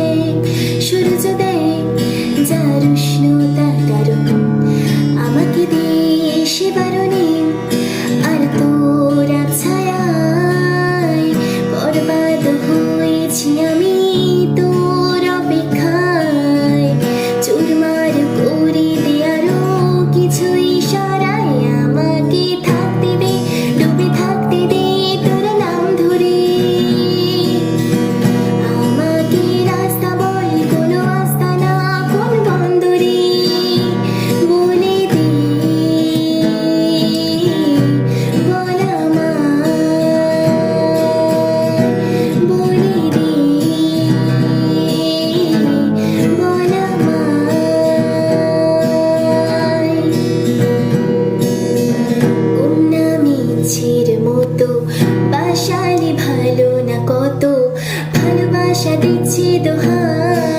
দেখ সূর্য দেখ যার উষ্ণতা দারুণ আমাকে দিয়ে সে বারণে আর তোর ছায়ায় বরবাদ হয়েছি আমি তোর অপেক্ষায় চুরমার করে দে আরো কিছুই সরাই আমাকে থাকতে দে ডুবে থাকতে দে তোর নাম ধরে আমাকে রাস্তা বল কোনো আস্তানা কোন বন্দরে বলে দে বল আমায় বলে দে বল আমায় কন্যা মিছির মতো বাসালে ভালো না কত ভালোবাসা দিচ্ছি দোহাই